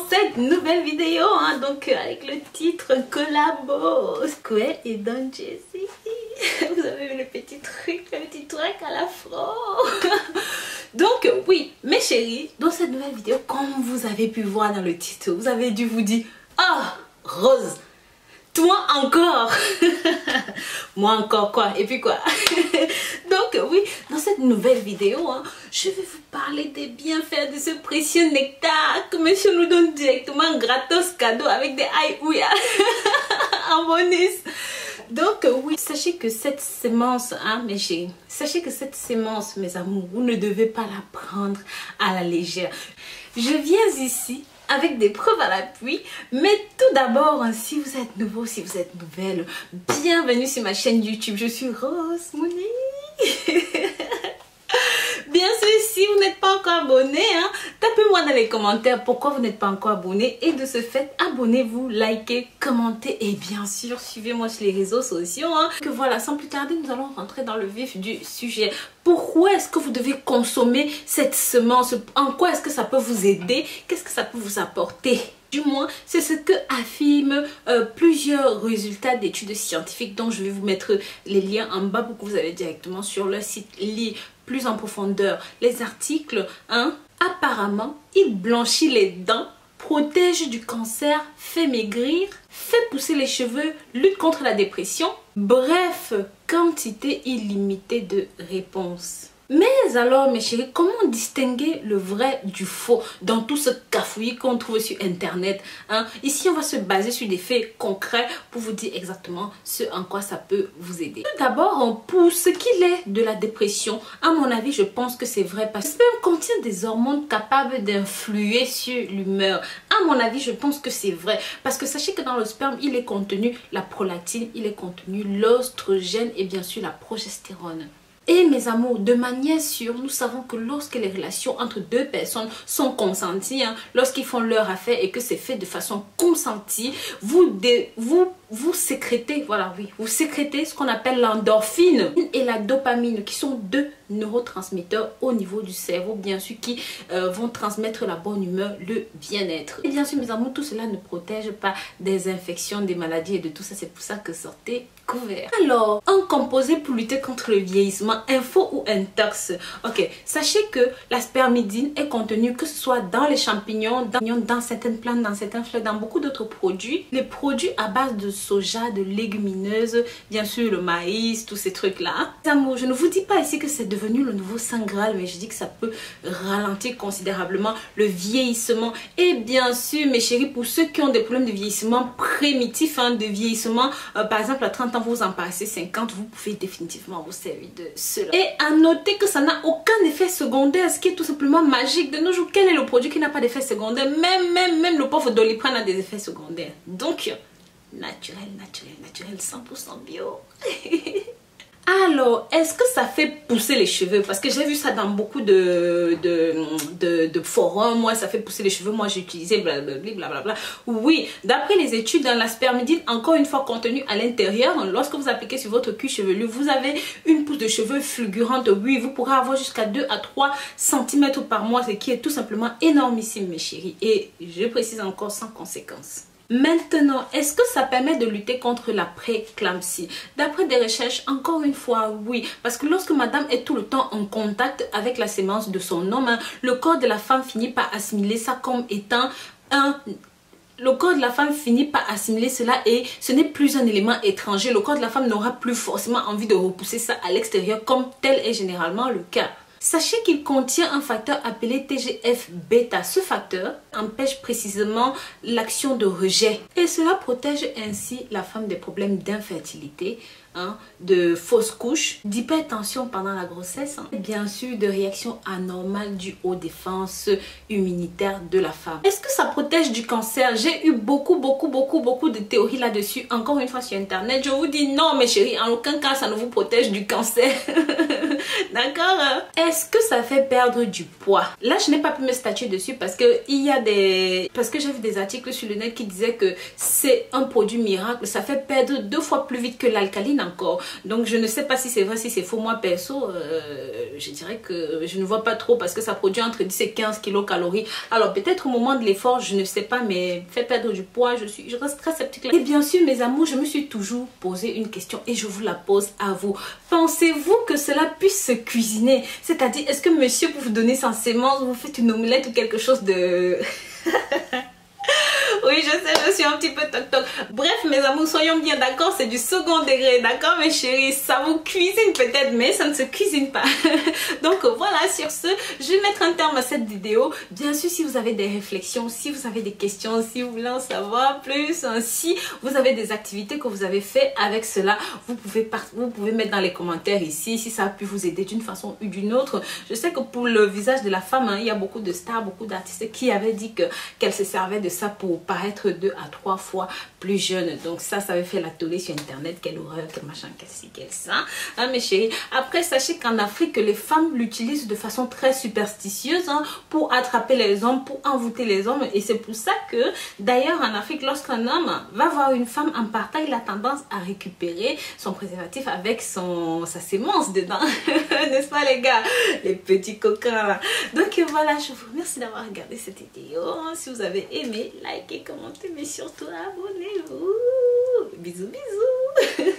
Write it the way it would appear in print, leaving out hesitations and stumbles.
cette nouvelle vidéo, hein, donc avec le titre collabo Square et Don Jazzy. Vous avez vu le petit truc à l'afro. Donc oui, mes chéris, dans cette nouvelle vidéo, comme vous avez pu voir dans le titre, vous avez dû vous dire, ah, Rose, toi encore. Moi encore quoi, et puis quoi. Donc oui, dans cette nouvelle vidéo, hein, je vais vous parler des bienfaits de ce précieux nectar que monsieur nous donne directement gratos cadeau avec des aïe-ouïa en bonus. Donc oui, sachez que cette sémence, hein, mes chéris, sachez que cette sémence, mes amours, vous ne devez pas la prendre à la légère. Je viens ici avec des preuves à l'appui, mais tout d'abord, si vous êtes nouveau, si vous êtes nouvelle, bienvenue sur ma chaîne YouTube. Je suis Rose Mouni. Bien sûr, si vous n'êtes pas encore abonné, hein, tapez-moi dans les commentaires pourquoi vous n'êtes pas encore abonné. Et de ce fait, abonnez-vous, likez, commentez et bien sûr, suivez-moi sur les réseaux sociaux. Hein. Que voilà, sans plus tarder, nous allons rentrer dans le vif du sujet. Pourquoi est-ce que vous devez consommer cette semence? En quoi est-ce que ça peut vous aider? Qu'est-ce que ça peut vous apporter? Du moins, c'est ce que affirment plusieurs résultats d'études scientifiques dont je vais vous mettre les liens en bas pour que vous allez directement sur le site lire plus en profondeur les articles. Hein. Apparemment, il blanchit les dents, protège du cancer, fait maigrir, fait pousser les cheveux, lutte contre la dépression. Bref, quantité illimitée de réponses. Mais alors mes chéris, comment distinguer le vrai du faux dans tout ce cafouillis qu'on trouve sur internet, hein? Ici on va se baser sur des faits concrets pour vous dire exactement ce en quoi ça peut vous aider. Tout d'abord, pour ce qu'il est de la dépression, à mon avis je pense que c'est vrai parce que le sperme contient des hormones capables d'influer sur l'humeur. À mon avis je pense que c'est vrai parce que sachez que dans le sperme il est contenu la prolactine, il est contenu l'oestrogène et bien sûr la progestérone. Et mes amours, de manière sûre, nous savons que lorsque les relations entre deux personnes sont consenties, hein, lorsqu'ils font leur affaire et que c'est fait de façon consentie, vous sécrétez, voilà, oui, vous sécrétez ce qu'on appelle l'endorphine et la dopamine, qui sont deux neurotransmetteurs au niveau du cerveau, bien sûr, qui vont transmettre la bonne humeur, le bien-être. Et bien sûr, mes amours, tout cela ne protège pas des infections, des maladies et de tout ça. C'est pour ça que sortez couvert. Alors, un composé pour lutter contre le vieillissement, info ou intox. Ok, sachez que la spermidine est contenue, que ce soit dans les champignons, dans certaines plantes, dans certains fleurs, dans beaucoup d'autres produits. Les produits à base de soja, de légumineuses, bien sûr le maïs, tous ces trucs-là. Mes amours, je ne vous dis pas ici que c'est devenu le nouveau Saint Graal, mais je dis que ça peut ralentir considérablement le vieillissement. Et bien sûr, mes chéris, pour ceux qui ont des problèmes de vieillissement primitif, hein, de vieillissement, par exemple à 30 ans, vous en paraissez 50, vous pouvez définitivement vous servir de cela. Et à noter que ça n'a aucun effet secondaire, ce qui est tout simplement magique. De nos jours, quel est le produit qui n'a pas d'effet secondaire? Même le pauvre Doliprane a des effets secondaires. Donc, naturel, 100% bio. Alors, est-ce que ça fait pousser les cheveux? Parce que j'ai vu ça dans beaucoup de forums. Moi, ça fait pousser les cheveux. Moi, j'ai utilisé blablabla. Oui, d'après les études, dans la spermidine, encore une fois contenue à l'intérieur, lorsque vous appliquez sur votre cuir chevelu, vous avez une pousse de cheveux fulgurante. Oui, vous pourrez avoir jusqu'à 2 à 3 cm par mois, ce qui est tout simplement énormissime, mes chéris. Et je précise encore, sans conséquence. Maintenant, est-ce que ça permet de lutter contre la préclampsie? D'après des recherches, encore une fois, oui. Parce que lorsque madame est tout le temps en contact avec la sémence de son homme, hein, le corps de la femme finit par assimiler ça comme étant le corps de la femme finit par assimiler cela et ce n'est plus un élément étranger. Le corps de la femme n'aura plus forcément envie de repousser ça à l'extérieur comme tel est généralement le cas. Sachez qu'il contient un facteur appelé TGF-bêta. Ce facteur empêche précisément l'action de rejet. Et cela protège ainsi la femme des problèmes d'infertilité, hein, de fausses couches, d'hypertension pendant la grossesse, hein, et bien sûr de réactions anormales dues aux défenses immunitaires de la femme. Est-ce que ça protège du cancer? J'ai eu beaucoup de théories là-dessus. Encore une fois sur internet, je vous dis non mes chéris, en aucun cas ça ne vous protège du cancer. D'accord? Est-ce que ça fait perdre du poids? Là je n'ai pas pu me statuer dessus parce que j'ai vu des articles sur le net qui disaient que c'est un produit miracle, ça fait perdre 2 fois plus vite que l'alcaline. encore. Donc je ne sais pas si c'est vrai, si c'est faux. Moi perso, je dirais que je ne vois pas trop parce que ça produit entre 10 et 15 kilocalories. Alors peut-être au moment de l'effort, je ne sais pas, mais fait perdre du poids, je reste très sceptique là. Et bien sûr mes amours, je me suis toujours posé une question et je vous la pose à vous. Pensez-vous que cela puisse se cuisiner? C'est-à-dire, est-ce que monsieur, pour vous donner sans sémence, vous faites une omelette ou quelque chose de... Oui, je sais, je suis un petit peu toc-toc. Bref, mes amours, soyons bien d'accord, c'est du second degré, d'accord, mes chéris? Ça vous cuisine peut-être, mais ça ne se cuisine pas. Donc voilà, sur ce, je vais mettre un terme à cette vidéo. Bien sûr, si vous avez des réflexions, si vous avez des questions, si vous voulez en savoir plus, si vous avez des activités que vous avez fait avec cela, vous pouvez mettre dans les commentaires ici, si ça a pu vous aider d'une façon ou d'une autre. Je sais que pour le visage de la femme, hein, il y a beaucoup de stars, beaucoup d'artistes qui avaient dit qu'elles se servaient de ça pour paraître 2 à 3 fois plus jeune. Donc ça avait fait la tollée sur internet. Quelle horreur, quel machin, quel ci, quel ça, hein, mes chéris. Après, sachez qu'en Afrique, les femmes l'utilisent de façon très superstitieuse, hein, pour attraper les hommes, pour envoûter les hommes. Et c'est pour ça que d'ailleurs en Afrique, lorsqu'un homme va voir une femme en partant, il a tendance à récupérer son préservatif avec sa sémence dedans. N'est-ce pas les gars, les petits coquins là. Donc voilà, je vous remercie d'avoir regardé cette vidéo. Si vous avez aimé, likez, commentez, mais surtout abonnez-vous. Bisous, bisous.